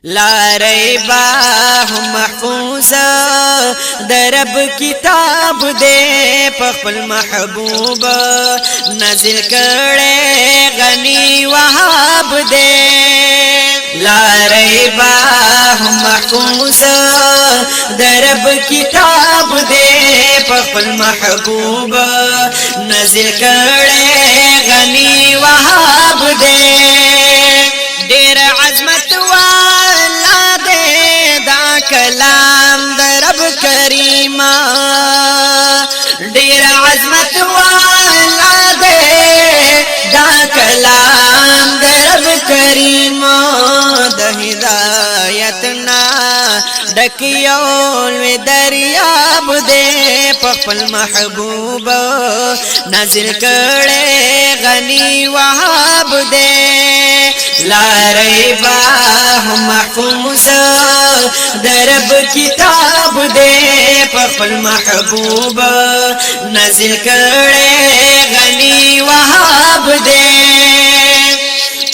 لا ریبا هم محفوظ درب کتاب دے پخپل محبوب نازل کڑے غنی وہاب دے لا ریبا هم محفوظ درب کتاب دے پخپل محبوب نازل کڑے غنی وہاب دے دیر عظمت والا دے دا کلام در رب کریم دیر عظمت والا دے دا کلام در رب کریم دا ہدایتنا ڈکیول و دریاب دے پخپل محبوب نازل کڑے غنی وہاب دے لا ریبا هم محفوظ درب کتاب دے پخپل محبوب نازل کڑے غنی وہاب دے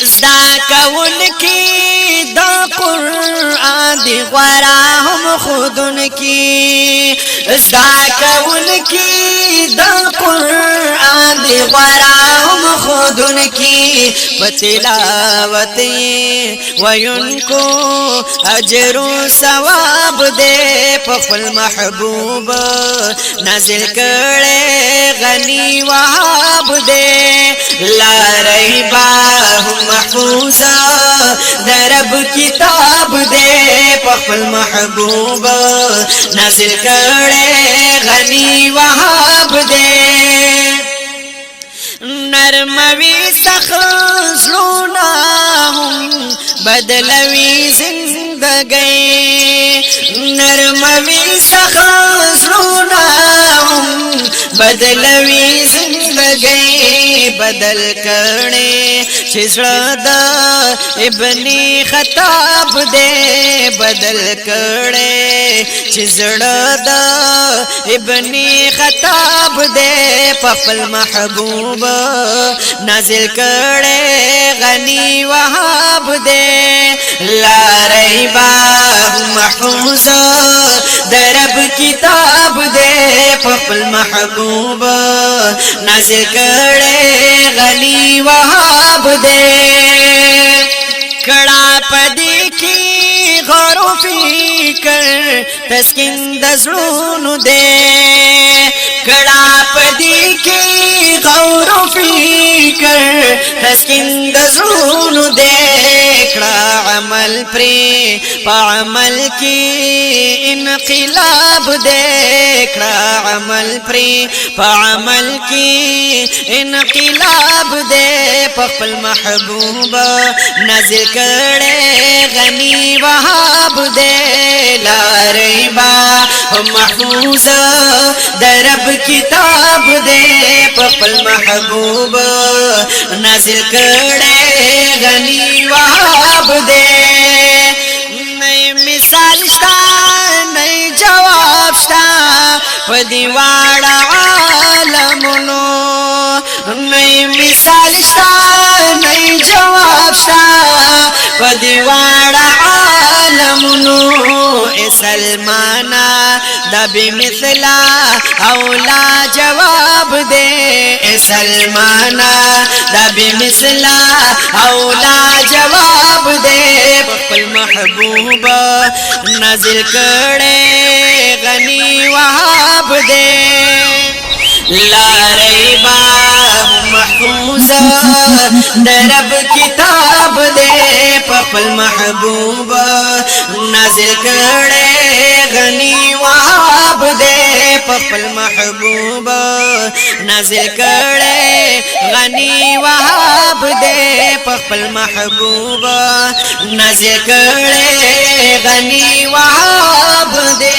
زدا کون کی دا قرآن دی غورا ہم خودن کی زدا کون کی دا قرآن دی غورا ہم خودن کی پتلاوت وین کو اجر و ثواب دے پخپل محبوب نازل کڑے غنی وہاب دے لا ریبا هم محفوظ درب کتاب دے پخپل محبوب نازل کڑے غنی وہاب دے نرموی سخزلونا ہم بدلوی زندگی نرموی سخزلونا ہم بدلوی زندگی بدل کرنے چزرد ابنی خطاب دے بدل کرنے چزرد ابنی خطاب دے پخپل محبوب نازل کڑے غنی وہاب دے لا ریبا محفوظ درب کتاب دے پخپل محبوب نازل کڑے غنی وہاب دے کڑا پدی کی غور و فکر تسکین دزرون دے کڑا پدی کی غور و فکر تسکین دزرون دے کڑا عمل پری پا عمل کی انقلاب دے کڑا عمل پری پا عمل کی انقلاب دے پخپل محبوب نازل کڑے غنی وہاب دے لا ریبا هم محفوظ درب کتاب دے پخپل محبوب نازل کڑے غنی وہاب دے نئی مثال شتا نئی جواب شتا پدیوار عالمونو نئی مثال شتا نئی جواب شتا پدیوار عالمونو اے سلمانا دا بمثلا اولا جواب دے اے سلمانا دا بمثلا اولا جواب دے پخپل محبوب نازل کڑے غنی وہاب دے لا ریبا محفوظ درب کتاب دے پخپل محبوب نازل کڑے غنی وہاب دے پخپل محبوب نازل کڑے غنی وہاب دے پخپل محبوب نازل کڑے غنی وہاب دے